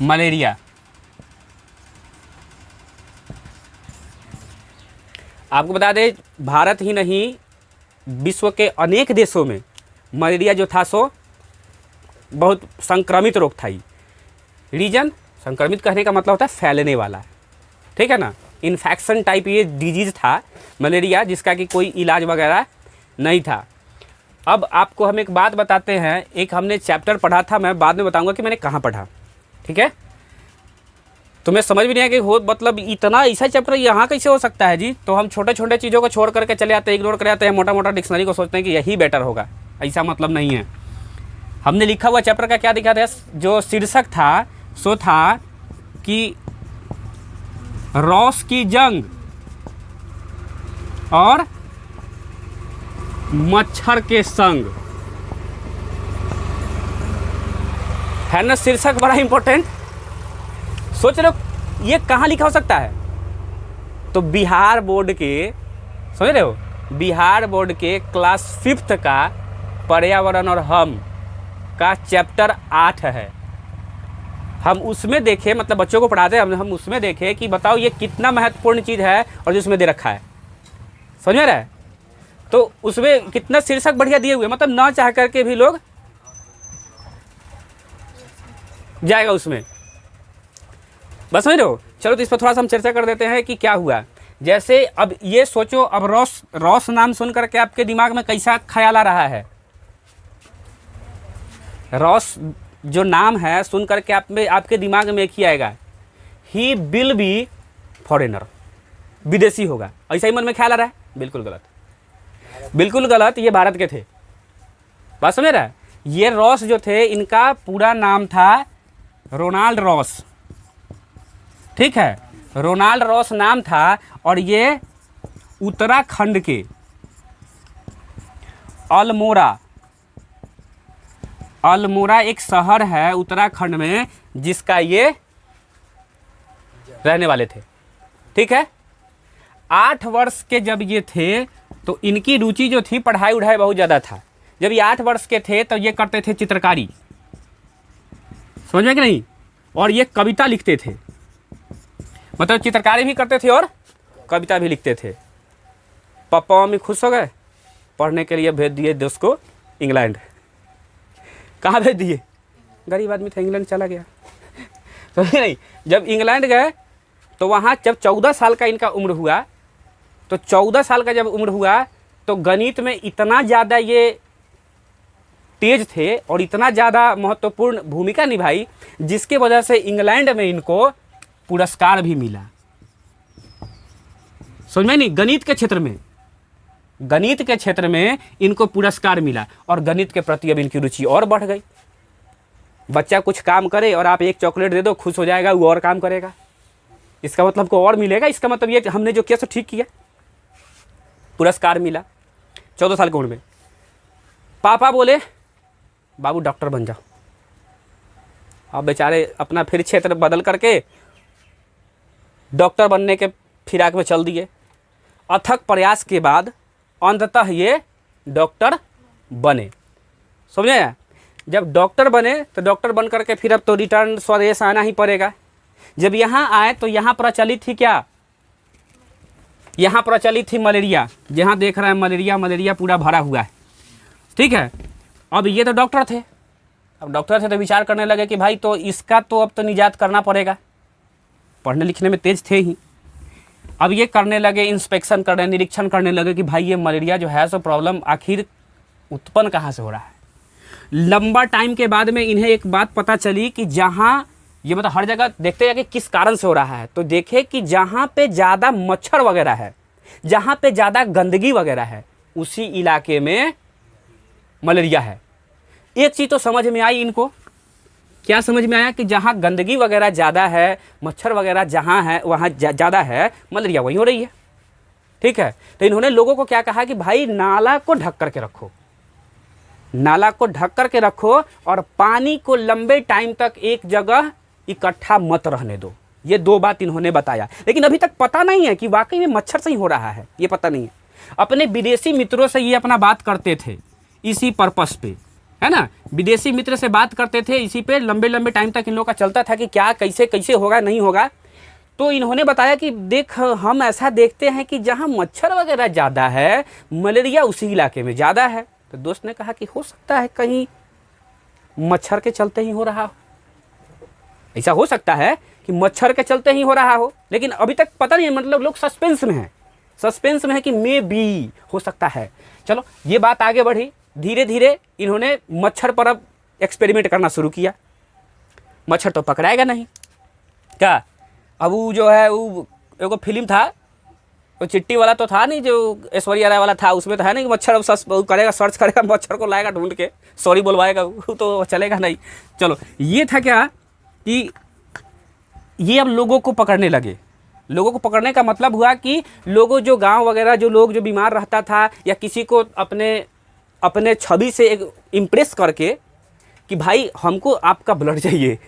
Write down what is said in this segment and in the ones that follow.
Malaria. आपको बता दें भारत ही नहीं विश्व के अनेक देशों में मलेरिया जो था सो बहुत संक्रमित रोग था। रीजन, संक्रमित कहने का मतलब होता है फैलने वाला, ठीक है ना, इन्फेक्शन टाइप ये डिजीज़ था मलेरिया, जिसका कि कोई इलाज वगैरह नहीं था। अब आपको हम एक बात बताते हैं, एक हमने चैप्टर पढ़ा था, मैं बाद में बताऊंगा कि मैंने कहाँ पढ़ा, ठीक है। तुम्हें समझ भी नहीं है कि हो मतलब इतना ऐसा चैप्टर यहाँ कैसे हो सकता है जी। तो हम छोटे छोटे चीज़ों को छोड़ करके चले आते हैं, इग्नोर कर आते हैं, मोटा मोटा डिक्शनरी को सोचते हैं कि यही बेटर होगा, ऐसा मतलब नहीं है। हमने लिखा हुआ चैप्टर का क्या दिखा था, जो शीर्षक था सो था कि रॉस की जंग और मच्छर के संग, है ना शीर्षक बड़ा इंपॉर्टेंट। सोच लो ये कहाँ लिखा हो सकता है, तो बिहार बोर्ड के, समझ रहे हो, बिहार बोर्ड के क्लास 5th का पर्यावरण और हम का चैप्टर 8 है। हम उसमें देखें, मतलब बच्चों को पढ़ाते हैं, हम उसमें देखें कि बताओ ये कितना महत्वपूर्ण चीज़ है और जिसमें दे रखा है, समझ में रहा है। तो उसमें कितना शीर्षक बढ़िया दिए हुए, मतलब ना चाह करके भी लोग जाएगा उसमें, बस समझ रहे हो। चलो तो इस पर थोड़ा सा हम चर्चा कर देते हैं कि क्या हुआ। जैसे अब ये सोचो, अब रॉस नाम सुन करके आपके दिमाग में कैसा ख्याल आ रहा है। रॉस जो नाम है सुन करके आपके दिमाग में एक ही आएगा, ही विल बी फॉरेनर, विदेशी होगा, ऐसा ही मन में ख्याल आ रहा है। बिल्कुल गलत, बिल्कुल गलत, ये भारत के थे, बात समझ रहा है। ये रॉस जो थे इनका पूरा नाम था रोनाल्ड रॉस, ठीक है, रोनाल्ड रॉस नाम था। और ये उत्तराखंड के अल्मोड़ा एक शहर है उत्तराखंड में, जिसका ये रहने वाले थे, ठीक है। 8 वर्ष के जब ये थे तो इनकी रुचि जो थी पढ़ाई उढ़ाई बहुत ज़्यादा था। जब ये 8 वर्ष के थे तो ये करते थे चित्रकारी, समझ में कि नहीं, और ये कविता लिखते थे, मतलब चित्रकारी भी करते थे और कविता भी लिखते थे। पापा मम्मी खुश हो गए, पढ़ने के लिए भेज दिए दोस्त को इंग्लैंड। कहाँ भेज दिए, गरीब आदमी था, इंग्लैंड चला गया। तो नहीं, जब इंग्लैंड गए तो वहाँ जब 14 साल का इनका उम्र हुआ, तो 14 साल का जब उम्र हुआ तो गणित में इतना ज़्यादा ये तेज थे और इतना ज़्यादा महत्वपूर्ण भूमिका निभाई, जिसके वजह से इंग्लैंड में इनको पुरस्कार भी मिला, समझ में नहीं, गणित के क्षेत्र में इनको पुरस्कार मिला। और गणित के प्रति अब इनकी रुचि और बढ़ गई। बच्चा कुछ काम करे और आप एक चॉकलेट दे दो, खुश हो जाएगा, वो और काम करेगा, इसका मतलब को और मिलेगा, इसका मतलब ये हमने जो किया सो ठीक किया, पुरस्कार मिला 14 साल की उम्र में। पापा बोले बाबू डॉक्टर बन जाओ। अब बेचारे अपना फिर क्षेत्र बदल करके डॉक्टर बनने के फिराक में चल दिए। अथक प्रयास के बाद अंततः ये डॉक्टर बने, समझे। जब डॉक्टर बने तो डॉक्टर बन करके फिर अब तो रिटर्न स्वदेश आना ही पड़ेगा। जब यहाँ आए तो यहाँ प्रचलित थी क्या, यहाँ प्रचलित थी मलेरिया, जहाँ देख रहे हैं मलेरिया पूरा भरा हुआ है, ठीक है। अब ये तो डॉक्टर थे, तो विचार करने लगे कि भाई तो इसका तो अब तो निजात करना पड़ेगा, पढ़ने लिखने में तेज थे ही। अब ये करने लगे, इंस्पेक्शन करने, निरीक्षण करने लगे कि भाई ये मलेरिया जो है सो प्रॉब्लम आखिर उत्पन्न कहाँ से हो रहा है। लंबा टाइम के बाद में इन्हें एक बात पता चली कि जहाँ ये मतलब हर जगह देखते हैं कि किस कारण से हो रहा है, तो देखे कि जहाँ पे ज़्यादा मच्छर वगैरह है, जहाँ पे ज़्यादा गंदगी वगैरह है, उसी इलाके में मलेरिया है। एक चीज़ तो समझ में आई इनको, क्या समझ में आया कि जहाँ गंदगी वगैरह ज़्यादा है, मच्छर वगैरह जहाँ है वहाँ ज़्यादा है, मलेरिया वहीं हो रही है, ठीक है। तो इन्होंने लोगों को क्या कहा कि भाई नाला को ढक करके रखो, नाला को ढक करके रखो और पानी को लंबे टाइम तक एक जगह इकट्ठा मत रहने दो। ये 2 बात इन्होंने बताया, लेकिन अभी तक पता नहीं है कि वाकई में मच्छर से ही हो रहा है, ये पता नहीं है। अपने विदेशी मित्रों से ये अपना बात करते थे इसी पर्पस पे है ना, विदेशी मित्र से बात करते थे, इसी पे लंबे लंबे टाइम तक इन लोगों का चलता था कि क्या कैसे कैसे होगा नहीं होगा। तो इन्होंने बताया कि देख हम ऐसा देखते हैं कि जहाँ मच्छर वगैरह ज़्यादा है मलेरिया उसी इलाके में ज़्यादा है। तो दोस्त ने कहा कि हो सकता है कहीं मच्छर के चलते ही हो रहा हो, ऐसा हो सकता है कि मच्छर के चलते ही हो रहा हो, लेकिन अभी तक पता नहीं, मतलब लोग सस्पेंस में हैं, सस्पेंस में है कि मे बी हो सकता है। चलो ये बात आगे बढ़ी, धीरे धीरे इन्होंने मच्छर पर अब एक्सपेरिमेंट करना शुरू किया। मच्छर तो पकड़ाएगा नहीं क्या, अब वो जो है वो एगो फिल्म था, वो चिट्टी वाला तो था नहीं जो ऐश्वर्या राय वाला था, उसमें तो है नहीं कि मच्छर अब करेगा, सर्च करेगा, मच्छर को लाएगा ढूंढ के, सॉरी बोलवाएगा, वो तो चलेगा नहीं। चलो ये था क्या कि ये अब लोगों को पकड़ने लगे। लोगों को पकड़ने का मतलब हुआ कि लोगों जो गांव वगैरह जो लोग जो बीमार रहता था या किसी को अपने छवि से एक इम्प्रेस करके कि भाई हमको आपका ब्लड चाहिए,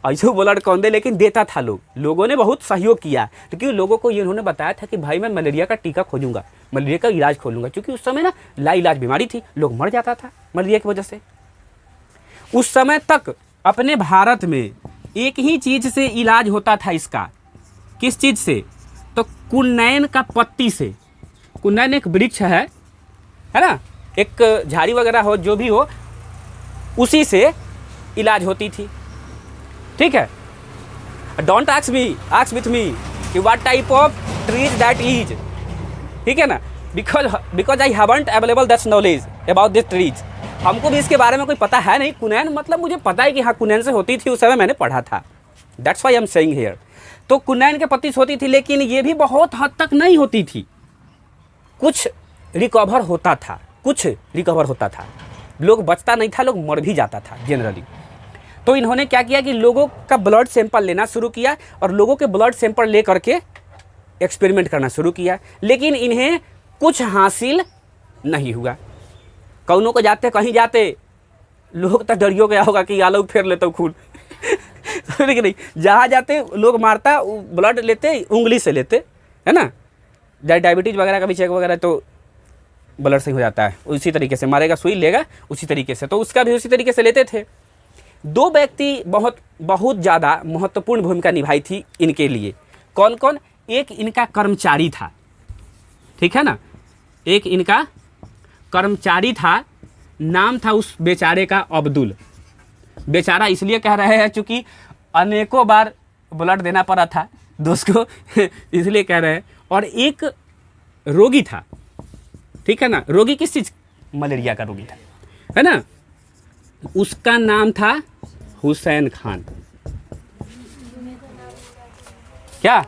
ऐसे ब्लड कौन दे, लेकिन देता था लोगों ने बहुत सहयोग किया। तो क्योंकि लोगों को ये उन्होंने बताया था कि भाई मैं मलेरिया का टीका खोजूंगा, मलेरिया का इलाज खोलूंगा, क्योंकि उस समय ना लाइलाज बीमारी थी, लोग मर जाता था मलेरिया की वजह से। उस समय तक अपने भारत में एक ही चीज़ से इलाज होता था इसका, किस चीज़ से, तो कुनैन का पत्ती से। कुनैन एक वृक्ष है ना, एक झाड़ी वगैरह हो जो भी हो, उसी से इलाज होती थी। ठीक है, don't ask me, ask with me कि what type of trees that is, ठीक है ना, because I haven't available that's knowledge about this trees. हमको भी इसके बारे में कोई पता है नहीं। कुनैन मतलब मुझे पता है कि हाँ कुनैन से होती थी, उस समय मैंने पढ़ा था, that's why I am saying here. तो कुनैन के पत्ती से होती थी, लेकिन ये भी बहुत हद तक नहीं होती थी, कुछ रिकवर होता था, कुछ रिकवर होता था, लोग बचता नहीं था, लोग मर भी जाता था जनरली। तो इन्होंने क्या किया कि लोगों का ब्लड सैंपल लेना शुरू किया और लोगों के ब्लड सैंपल ले करके एक्सपेरिमेंट करना शुरू किया, लेकिन इन्हें कुछ हासिल नहीं हुआ। कौनों को जाते कहीं जाते लोग तो डरियो गया होगा कि आलू फेर लेते खून लेकिन नहीं, जहाँ जाते लोग मारता ब्लड लेते, उंगली से लेते, है ना, डायबिटीज़ वगैरह का भी चेक वगैरह तो ब्लड से हो जाता है, उसी तरीके से मारेगा, सुई लेगा उसी तरीके से, तो उसका भी उसी तरीके से लेते थे। दो व्यक्ति बहुत ज़्यादा महत्वपूर्ण भूमिका निभाई थी इनके लिए। कौन कौन? एक इनका कर्मचारी था, ठीक है ना, एक इनका कर्मचारी था, नाम था उस बेचारे का अब्दुल। बेचारा इसलिए कह रहे हैं क्योंकि अनेकों बार ब्लड देना पड़ा था दोस्त को इसलिए कह रहे हैं। और एक रोगी था, ठीक है ना, रोगी किस चीज़? मलेरिया का रोगी था, है ना, उसका नाम था हुसैन खान। क्या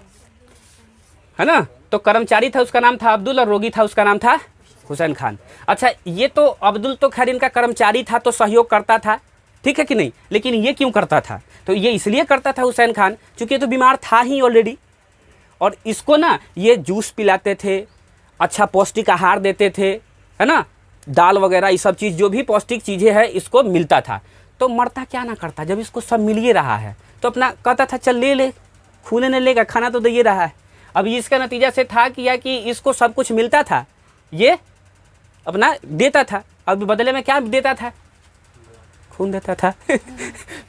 है ना, तो कर्मचारी था उसका नाम था अब्दुल और रोगी था उसका नाम था हुसैन खान। अच्छा, ये तो अब्दुल तो खैर इनका कर्मचारी था तो सहयोग करता था, ठीक है कि नहीं, लेकिन ये क्यों करता था? तो ये इसलिए करता था हुसैन खान क्योंकि ये तो बीमार था ही ऑलरेडी, और इसको ना ये जूस पिलाते थे, अच्छा पौष्टिक आहार देते थे, है ना, दाल वगैरह ये सब चीज़ जो भी पौष्टिक चीज़ें हैं इसको मिलता था। तो मरता क्या ना करता, जब इसको सब मिल ही रहा है तो अपना कहता था चल ले खून ने लेगा, खाना तो दे ही रहा है। अब इसका नतीजा से था कि इसको सब कुछ मिलता था, ये अपना देता था, अब बदले में क्या देता था? खून देता था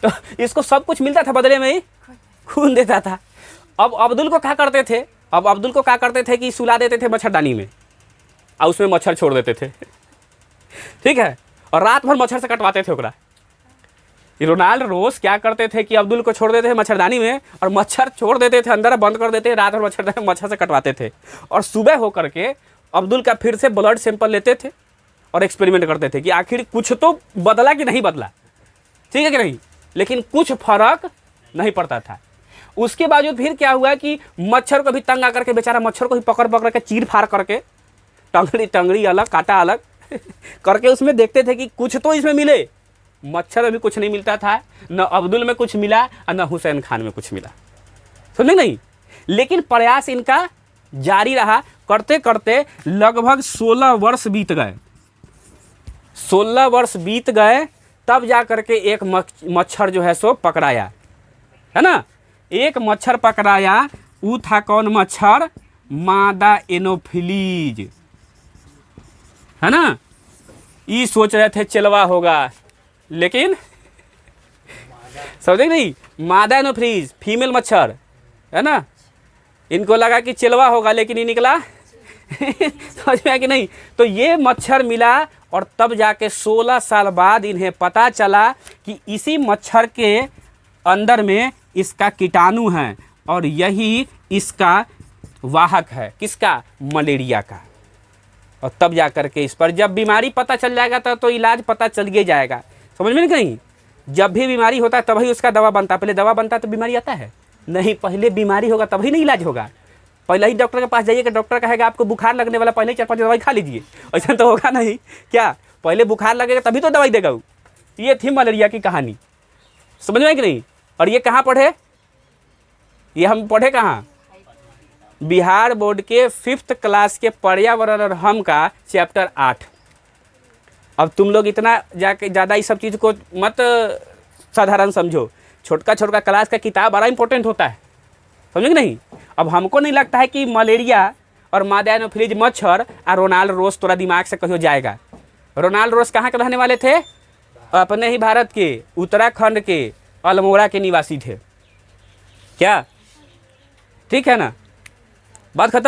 तो इसको सब कुछ मिलता था, बदले में ही खून देता था। अब अब्दुल को क्या करते थे? अब अब्दुल को क्या करते थे कि सुला देते थे मच्छरदानी में और उसमें मच्छर छोड़ देते थे ठीक है, और रात भर मच्छर से कटवाते थे ओकरा। रोनाल्ड रोज क्या करते थे कि अब्दुल को छोड़ देते थे मच्छरदानी में और मच्छर छोड़ देते थे, अंदर बंद कर देते, रात भर मच्छर से कटवाते थे, और सुबह होकर के अब्दुल का फिर से ब्लड सैंपल लेते थे और एक्सपेरिमेंट करते थे कि आखिर कुछ तो बदला कि नहीं बदला, ठीक है कि नहीं, लेकिन कुछ फर्क नहीं पड़ता था। उसके बावजूद फिर क्या हुआ कि मच्छर को भी तंग आकर के बेचारा मच्छर को भी पकड़ के चीर फाड़ करके टंगड़ी अलग काटा अलग करके उसमें देखते थे कि कुछ तो इसमें मिले। मच्छर में भी कुछ नहीं मिलता था, न अब्दुल में कुछ मिला और न हुसैन खान में कुछ मिला, समझे नहीं। लेकिन प्रयास इनका जारी रहा, करते करते लगभग 16 वर्ष बीत गए। 16 वर्ष बीत गए तब जा करके एक मच्छर जो है सो पकड़ाया, है ना, एक मच्छर पकड़ाया। वो था कौन मच्छर? मादा एनोफिलीज, है ना, ये सोच रहे थे चिलवा होगा, लेकिन समझे नहीं, मादा एनोफ्रीज फीमेल मच्छर है ना, इनको लगा कि चिलवा होगा, लेकिन ये निकला समझ में आया कि नहीं। तो ये मच्छर मिला और तब जाके 16 साल बाद इन्हें पता चला कि इसी मच्छर के अंदर में इसका कीटाणु है और यही इसका वाहक है, किसका, मलेरिया का। और तब जा कर के इस पर जब बीमारी पता चल जाएगा तो इलाज पता चल ही जाएगा, समझ में नहीं। कहीं जब भी बीमारी होता है तभी उसका दवा बनता है, पहले दवा बनता है तो बीमारी आता है नहीं, पहले बीमारी होगा तभी नहीं इलाज होगा। पहले ही डॉक्टर के पास जाइए कि डॉक्टर कहेगा आपको बुखार लगने वाला, पहले ही 4-5 दवाई खा लीजिए, ऐसा तो होगा नहीं क्या, पहले बुखार लगेगा तभी तो दवाई देगा वो। ये थी मलेरिया की कहानी, समझ में कि नहीं। और ये कहाँ पढ़े, ये हम पढ़े कहाँ, बिहार बोर्ड के 5th क्लास के पर्यावरण और हम का चैप्टर 8। अब तुम लोग इतना जाके ज़्यादा इस सब चीज़ को मत साधारण समझो, छोटका छोटका क्लास का किताब बड़ा इंपॉर्टेंट होता है, समझे कि नहीं। अब हमको नहीं लगता है कि मलेरिया और मादा एनोफ्लीज मच्छर और रोनाल्ड रोस तोरा दिमाग से कहीं जाएगा। रोनाल्ड रोस कहाँ के रहने वाले थे, अपने ही भारत के उत्तराखंड के अल्मोड़ा के निवासी थे, क्या ठीक है ना, बात खत्म।